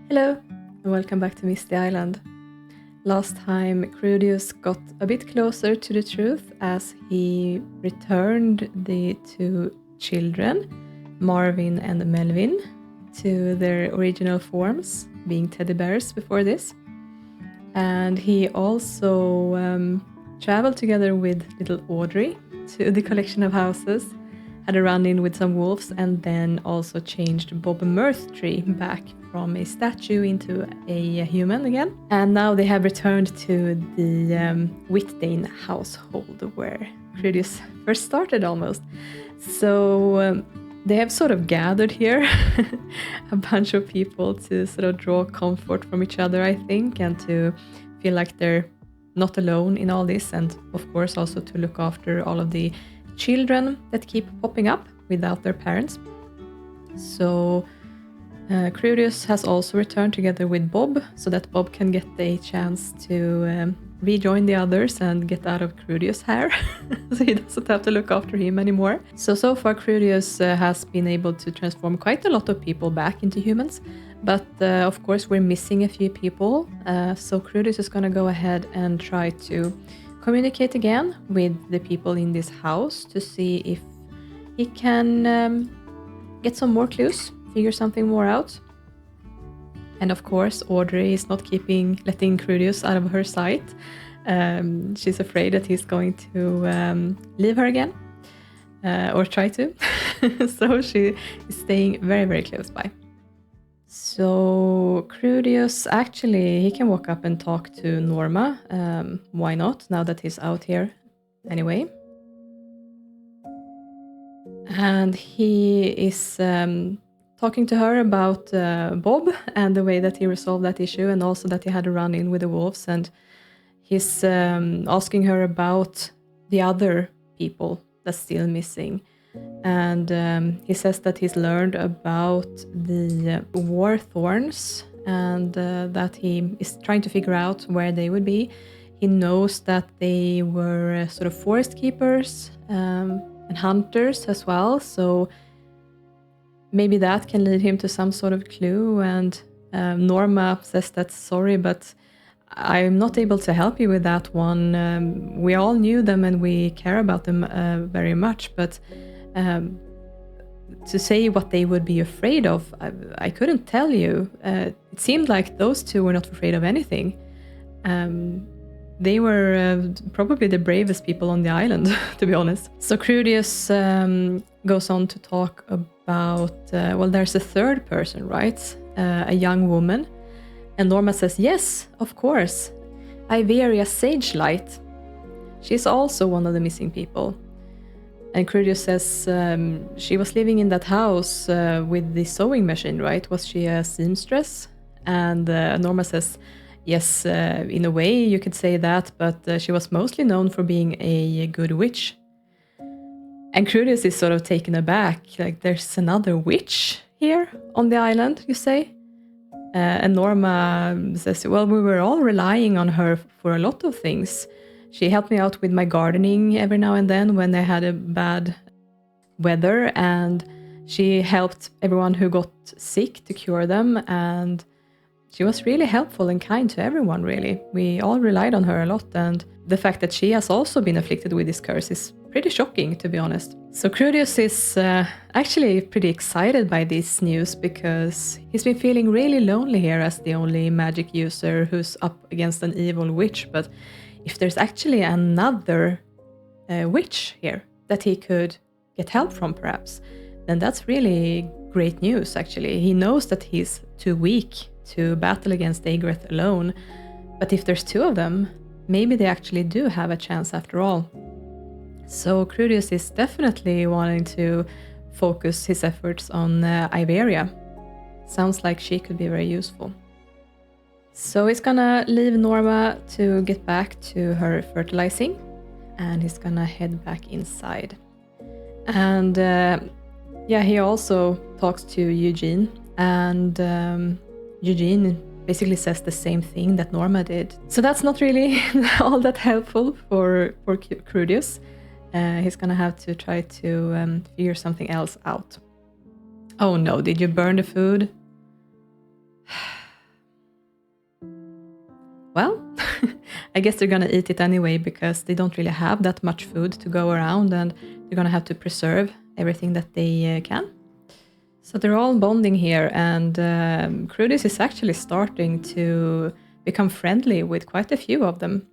Hello, and welcome back to Misty Island. Last time, Krudius got a bit closer to the truth as he returned the two children, Marvin and Melvin, to their original forms, being teddy bears before this. And he also traveled together with little Audrey to the collection of houses, had a run-in with some wolves, and then also changed Bob Mirthtree back from a statue into a human again. And now they have returned to the Whitdane household where Krudius first started almost. So they have sort of gathered here a bunch of people to sort of draw comfort from each other, I think, and to feel like they're not alone in all this, and of course also to look after all of the children that keep popping up without their parents. So Krudius has also returned together with Bob so that Bob can get a chance to rejoin the others and get out of Krudius' hair so he doesn't have to look after him anymore. So far Krudius has been able to transform quite a lot of people back into humans, but of course we're missing a few people, so Krudius is going to go ahead and try to communicate again with the people in this house to see if he can get some more clues, figure something more out. And of course, Audrey is not letting Krudius out of her sight. She's afraid that he's going to leave her again, or try to. So she is staying very, very close by. So Krudius, actually, he can walk up and talk to Norma. Why not, now that he's out here anyway. And he is talking to her about Bob and the way that he resolved that issue, and also that he had a run-in with the wolves. And he's asking her about the other people that's still missing. And he says that he's learned about the war thorns and that he is trying to figure out where they would be. He knows that they were sort of forest keepers and hunters as well, so maybe that can lead him to some sort of clue. And Norma says that, sorry, but I'm not able to help you with that one. We all knew them and we care about them very much, but to say what they would be afraid of, I couldn't tell you. It seemed like those two were not afraid of anything. They were probably the bravest people on the island, to be honest. So Krudius goes on to talk about, well, there's a third person, right? A young woman. And Norma says, yes, of course. Iveria Sagelight. She's also one of the missing people. And Krudius says she was living in that house with the sewing machine, right? Was she a seamstress? And Norma says, yes, in a way you could say that, but she was mostly known for being a good witch. And Krudius is sort of taken aback, like, there's another witch here on the island, you say? And Norma says, well, we were all relying on her for a lot of things. She helped me out with my gardening every now and then when I had a bad weather, and she helped everyone who got sick to cure them, and she was really helpful and kind to everyone, really. We all relied on her a lot, and the fact that she has also been afflicted with this curse is pretty shocking, to be honest. So Krudius is actually pretty excited by this news because he's been feeling really lonely here as the only magic user who's up against an evil witch. But if there's actually another witch here that he could get help from, perhaps, then that's really great news, actually. He knows that he's too weak to battle against Agareth alone, but if there's two of them, maybe they actually do have a chance after all. So Krudius is definitely wanting to focus his efforts on Iveria. Sounds like she could be very useful. So he's gonna leave Norma to get back to her fertilizing, and he's gonna head back inside. And yeah, he also talks to Eugene, and Eugene basically says the same thing that Norma did. So that's not really all that helpful for Krudius. He's gonna have to try to figure something else out. Oh no, did you burn the food? well, I guess they're gonna eat it anyway because they don't really have that much food to go around, and they're gonna have to preserve everything that they can. So they're all bonding here, and Krudius is actually starting to become friendly with quite a few of them.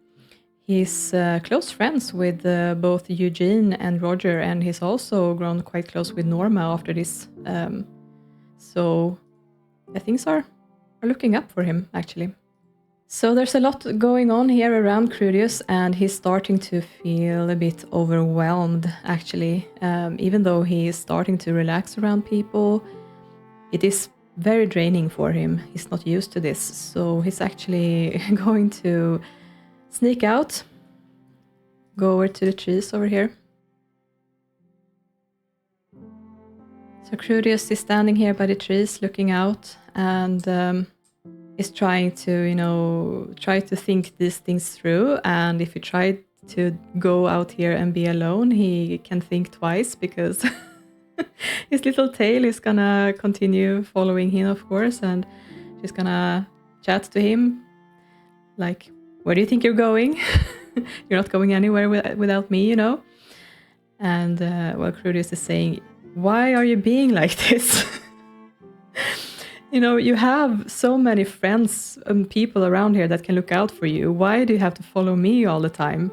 He's close friends with both Eugene and Roger, and he's also grown quite close with Norma after this. So things are looking up for him, actually. So there's a lot going on here around Krudius, and he's starting to feel a bit overwhelmed, actually. Even though he is starting to relax around people, it is very draining for him. He's not used to this, so he's actually going to sneak out, go over to the trees over here. So Krudius is standing here by the trees looking out, and is trying to, try to think these things through. And if he tried to go out here and be alone, he can think twice, because his little tail is gonna continue following him, of course, and she's gonna chat to him like, where do you think you're going? You're not going anywhere without me, And Krudius is saying, why are you being like this? You have so many friends and people around here that can look out for you. Why do you have to follow me all the time?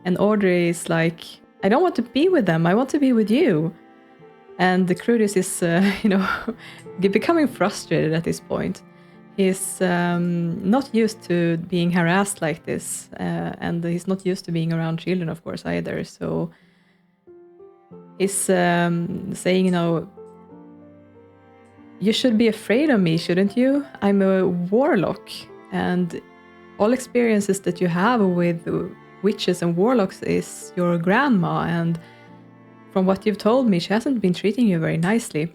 And Audrey is like, I don't want to be with them. I want to be with you. And the Krudius is, becoming frustrated at this point. He's not used to being harassed like this. And he's not used to being around children, of course, either. So he's saying, you should be afraid of me, shouldn't you? I'm a warlock, and all experiences that you have with witches and warlocks is your grandma, and from what you've told me, she hasn't been treating you very nicely.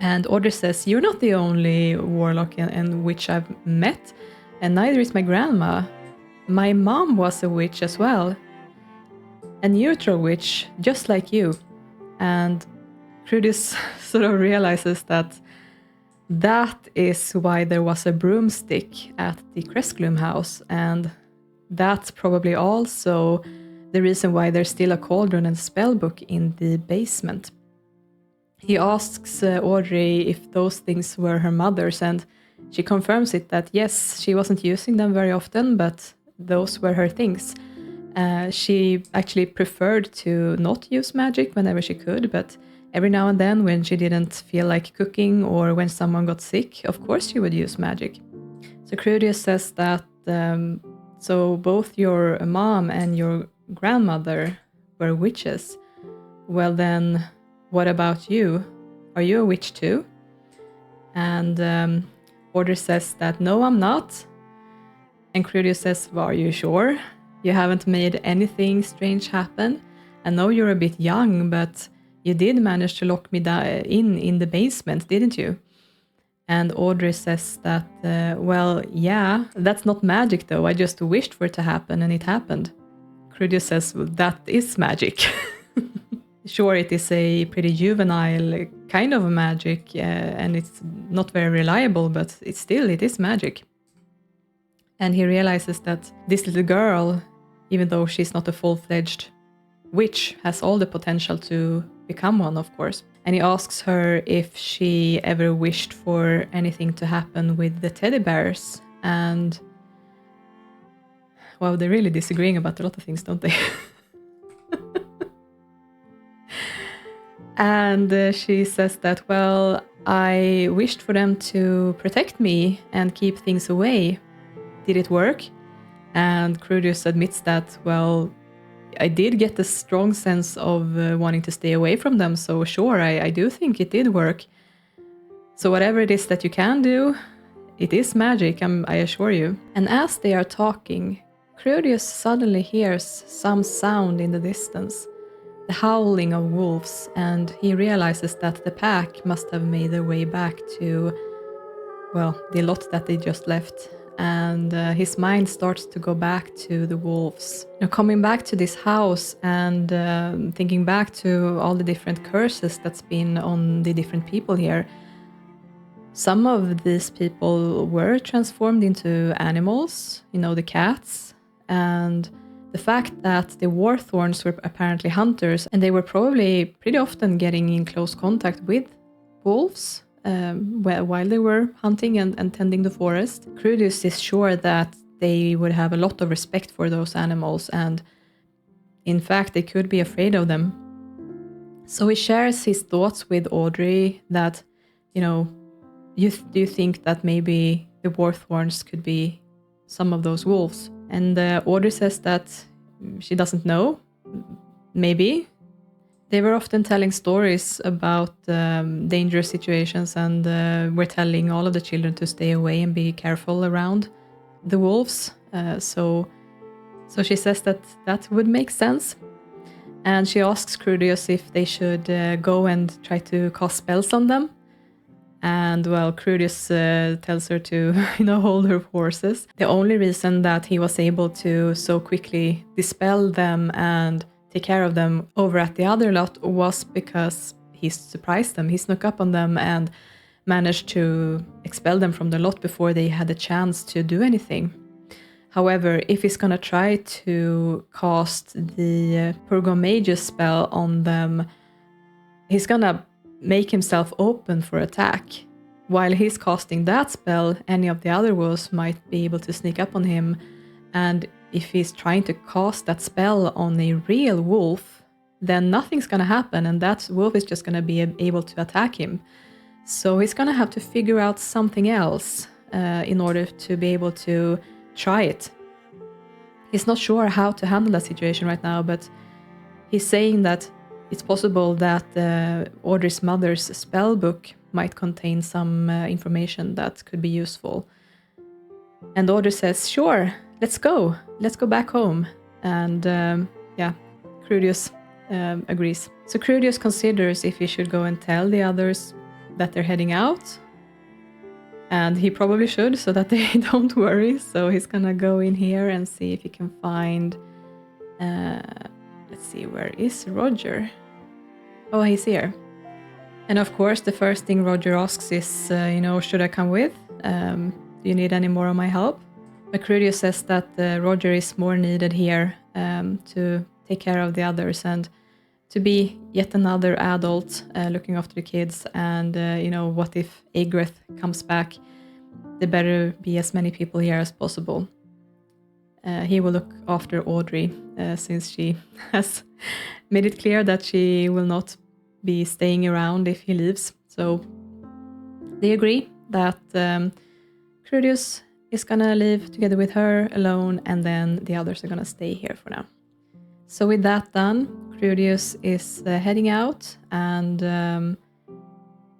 And Audrey says, you're not the only warlock and witch I've met, and neither is my grandma. My mom was a witch as well, a neutral witch, just like you. And Krudius sort of realizes that is why there was a broomstick at the Crescloom house, and that's probably also the reason why there's still a cauldron and spell book in the basement. He asks Audrey if those things were her mother's, and she confirms it that yes, she wasn't using them very often, but those were her things. She actually preferred to not use magic whenever she could, but every now and then, when she didn't feel like cooking or when someone got sick, of course she would use magic. So Krudius says that, so both your mom and your grandmother were witches. Well then, what about you? Are you a witch too? And Audrey says that, no, I'm not. And Krudius says, well, are you sure? You haven't made anything strange happen? I know you're a bit young, but you did manage to lock me in the basement, didn't you? And Audrey says that, well, yeah, that's not magic though. I just wished for it to happen and it happened. Krudius says, well, that is magic. Sure, it is a pretty juvenile kind of magic, and it's not very reliable, but it is magic. And he realizes that this little girl, even though she's not a full-fledged witch, has all the potential to become one, of course. And he asks her if she ever wished for anything to happen with the teddy bears. And wow, they're really disagreeing about a lot of things, don't they? And she says that, well, I wished for them to protect me and keep things away. Did it work? And Krudius admits that, well, I did get a strong sense of wanting to stay away from them, so sure, I do think it did work. So whatever it is that you can do, it is magic, I assure you. And as they are talking, Krudius suddenly hears some sound in the distance, the howling of wolves, and he realizes that the pack must have made their way back to, well, the lot that they just left. And his mind starts to go back to the wolves. Coming back to this house and thinking back to all the different curses that's been on the different people here, Some of these people were transformed into animals, the cats, and the fact that the Warthorns were apparently hunters, and they were probably pretty often getting in close contact with wolves while they were hunting and tending the forest. Krudius is sure that they would have a lot of respect for those animals, and in fact, they could be afraid of them. So he shares his thoughts with Audrey that, do you think that maybe the Warthorns could be some of those wolves? And Audrey says that she doesn't know. Maybe. They were often telling stories about dangerous situations, and were telling all of the children to stay away and be careful around the wolves. So she says that would make sense. And she asks Krudius if they should go and try to cast spells on them. And well, Krudius tells her to, hold her horses. The only reason that he was able to so quickly dispel them and take care of them over at the other lot was because he surprised them. He snuck up on them and managed to expel them from the lot before they had a chance to do anything. However, if he's gonna try to cast the Purgo Magus spell on them, he's gonna make himself open for attack. While he's casting that spell, any of the other wolves might be able to sneak up on him, and if he's trying to cast that spell on a real wolf, then nothing's gonna happen, and that wolf is just gonna be able to attack him. So he's gonna have to figure out something else in order to be able to try it. He's not sure how to handle that situation right now, but he's saying that it's possible that Audrey's mother's spell book might contain some information that could be useful. And Audrey says, sure, let's go back home. And Krudius agrees. So Krudius considers if he should go and tell the others that they're heading out. And he probably should, so that they don't worry. So he's gonna go in here and see if he can find... let's see, where is Roger? Oh, he's here. And of course, the first thing Roger asks is, should I come with? Do you need any more of my help? But Krudius says that Roger is more needed here to take care of the others and to be yet another adult looking after the kids. And, what if Aigrith comes back? There better be as many people here as possible. He will look after Audrey since she has made it clear that she will not be staying around if he leaves. So they agree that Krudius is gonna live together with her alone, and then the others are gonna stay here for now. So with that done, Krudius is heading out and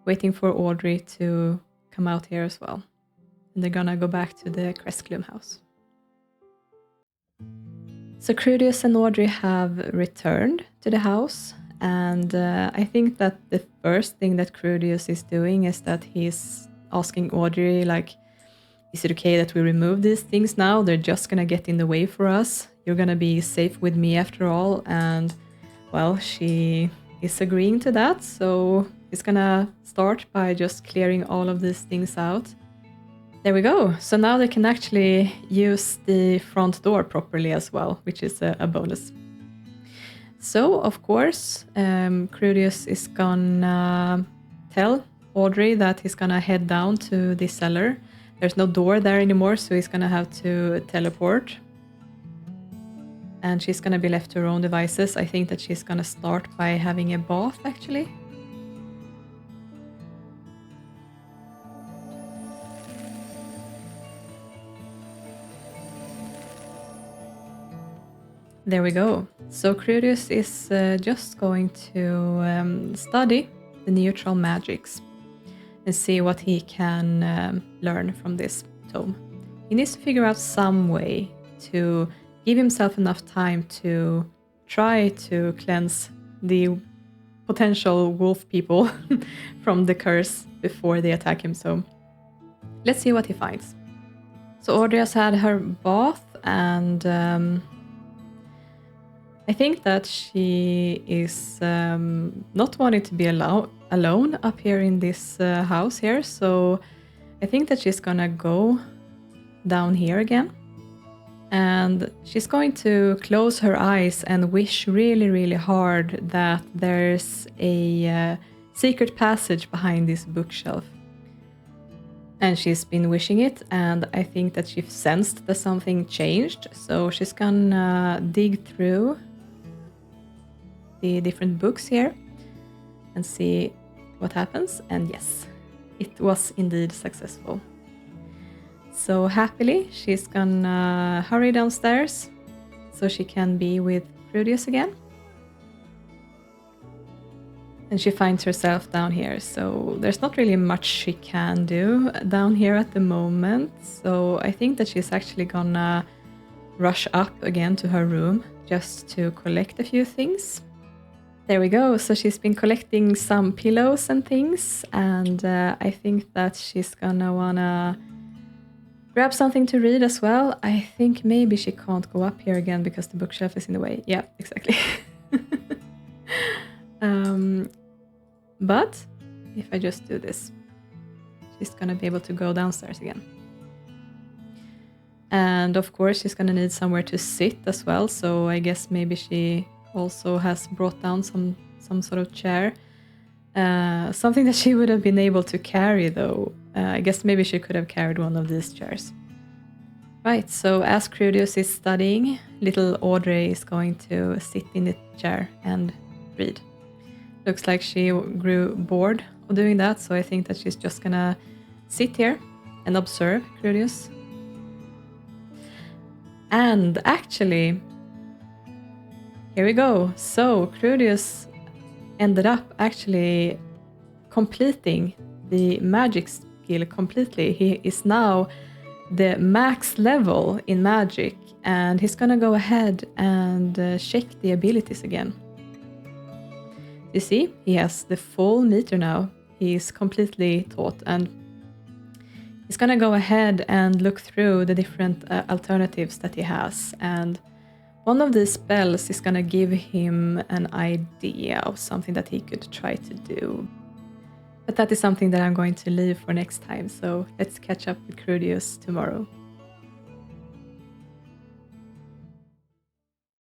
waiting for Audrey to come out here as well. And they're gonna go back to the Crestclume house. So Krudius and Audrey have returned to the house, and I think that the first thing that Krudius is doing is that he's asking Audrey, is it okay that we remove these things now? They're just gonna get in the way for us. You're gonna be safe with me after all. And well, she is agreeing to that, so he's gonna start by just clearing all of these things out. There we go. So now they can actually use the front door properly as well, which is a bonus. So, of course, Krudius is gonna tell Audrey that he's gonna head down to the cellar. There's no door there anymore, so he's gonna have to teleport. And she's gonna be left to her own devices. I think that she's gonna start by having a bath, actually. There we go. So Krudius is just going to study the neutral magics and see what he can learn from this tome. He needs to figure out some way to give himself enough time to try to cleanse the potential wolf people from the curse before they attack him. So let's see what he finds. So Audrey has had her bath, and I think that she is not wanting to be alone up here in this house here, so I think that she's gonna go down here again. And she's going to close her eyes and wish really, really hard that there's a secret passage behind this bookshelf. And she's been wishing it, and I think that she sensed that something changed, so she's gonna dig through the different books here and see what happens. And yes, it was indeed successful. So happily, she's gonna hurry downstairs so she can be with Krudius again. And she finds herself down here, so there's not really much she can do down here at the moment. So I think that she's actually gonna rush up again to her room just to collect a few things. There we go. So she's been collecting some pillows and things, and I think that she's gonna wanna grab something to read as well. I think maybe she can't go up here again because the bookshelf is in the way. Yeah, exactly. But if I just do this, she's gonna be able to go downstairs again. And of course, she's gonna need somewhere to sit as well. So I guess maybe she also has brought down some sort of chair. Something that she would have been able to carry though. I guess maybe she could have carried one of these chairs. Right, so as Krudius is studying, little Audrey is going to sit in the chair and read. Looks like she grew bored of doing that, so I think that she's just gonna sit here and observe Krudius. And actually, here we go. So Krudius ended up actually completing the magic skill completely. He is now the max level in magic, and he's gonna go ahead and check the abilities again. You see, he has the full meter now. He's completely taught, and he's gonna go ahead and look through the different alternatives that he has. And one of these spells is gonna give him an idea of something that he could try to do. But that is something that I'm going to leave for next time, so let's catch up with Krudius tomorrow.